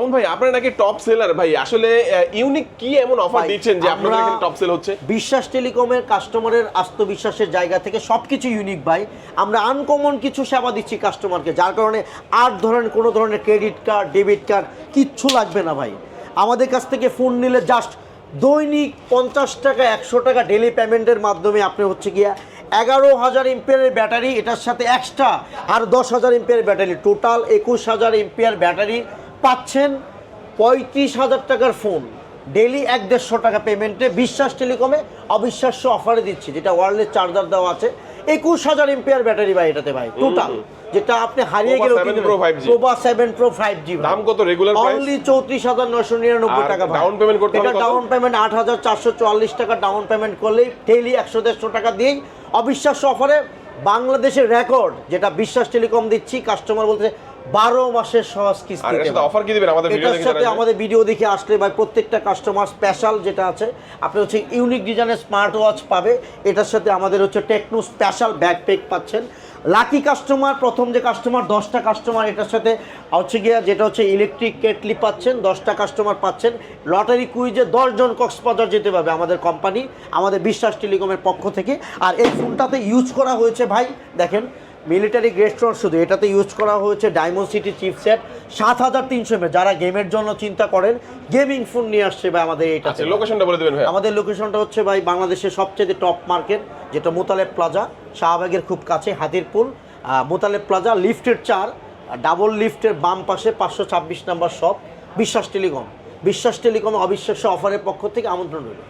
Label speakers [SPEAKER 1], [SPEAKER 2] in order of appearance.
[SPEAKER 1] মামুন ভাই আপনারা নাকি টপ সেলার ভাই, আসলে ইউনিক কি এমন অফার দিচ্ছেন যে আপনাদের এখানে টপ সেল হচ্ছে?
[SPEAKER 2] বিশ্বাস টেলিকমের কাস্টমারের আত্মবিশ্বাসের জায়গা থেকে সবকিছু ইউনিক ভাই। আমরা আনকমন কিছু সেবা দিচ্ছি কাস্টমারকে, যার কারণে আর ধরেন কোনো ধরনের ক্রেডিট কার্ড, ডেবিট কার্ড কিচ্ছু লাগবে না ভাই। আমাদের কাছ থেকে ফোন নিলে জাস্ট দৈনিক 50 টাকা 100 টাকা ডেলি পেমেন্টের মাধ্যমে আপনি হচ্ছে গিয়া 11,000 এমপিয়ারের ব্যাটারি, এটার সাথে এক্সট্রা আর 10,000 ampere battery, total 21,000 ampere battery পাচ্ছেন 35,000 টাকার ফোন ডেলি 150 টাকা পেমেন্টে বিশ্বাস টেলিকমে অবিশ্বাস্য অফারে দিচ্ছি, যেটা ওয়্যারলেস চার্জার দেওয়া আছে। 21,000 এমপিয়ার ব্যাটারি ভাই এটাতে ভাই টোটাল, যেটা আপনি হারিয়ে গেলেও প্রোবা 7 প্রো 5G।
[SPEAKER 1] দাম কত রেগুলার প্রাইস?
[SPEAKER 2] অনলি 34,999 টাকা ভাই।
[SPEAKER 1] ডাউন পেমেন্ট করতে হবে
[SPEAKER 2] এটা ডাউন পেমেন্ট 8,444 টাকা ডাউন পেমেন্ট করলেই ডেইলি 100-150 টাকা দিয়েই অবিশ্বাস্য অফারে বাংলাদেশের রেকর্ড যেটা বিশ্বাস টেলিকম দিচ্ছি। কাস্টমার বলতে 12 মাসের সহজ কিস্তি।
[SPEAKER 1] অফার কি দিবেন আমাদের ভিডিও দেখে?
[SPEAKER 2] এটার সাথে আমাদের ভিডিও দেখে আসলে ভাই প্রত্যেকটা কাস্টমার স্পেশাল যেটা আছে, আপনি হচ্ছে ইউনিক ডিজাইনের স্মার্ট ওয়াচ পাবে, এটার সাথে আমাদের হচ্ছে টেকনো স্পেশাল ব্যাকপ্যাক পাচ্ছেন। লাকি কাস্টমার, প্রথম যে কাস্টমার 10টা কাস্টমার এটার সাথে হচ্ছে গিয়া যেটা হচ্ছে ইলেকট্রিক কেটলি পাচ্ছেন, 10টা কাস্টমার পাচ্ছেন লটারি কুইজে 10 জন কক্সবাজার যেতে পারবে আমাদের কোম্পানি, আমাদের বিশ্বাস টেলিকমের পক্ষ থেকে। আর এই ফোনটাতে ইউজ করা হয়েছে ভাই দেখেন মিলিটারি গ্রেড স্টোর, শুধু এটাতে ইউজ করা হয়েছে ডায়মন্ড সিটি চিপসেট 7300 mAh। যারা গেমের জন্য চিন্তা করেন, গেমিং ফোন নিয়ে আসছে ভাই আমাদের এটা।
[SPEAKER 1] আচ্ছা লোকেশনটা বলে দিবেন ভাই।
[SPEAKER 2] আমাদের লোকেশনটা হচ্ছে ভাই বাংলাদেশের সবচেয়ে টপ মার্কেট, যেটা মোতালেব প্লাজা, শাহবাগের খুব কাছে, হাতিরপুল মোতালেব প্লাজা, লিফটের 4, ডাবল লিফটের বাম পাশে 526 নম্বর শপ, বিশ্বাস টেলিকম। বিশ্বাস টেলিকম অবিশ্বাস্য অফারের পক্ষ থেকে আমন্ত্রণ রইল।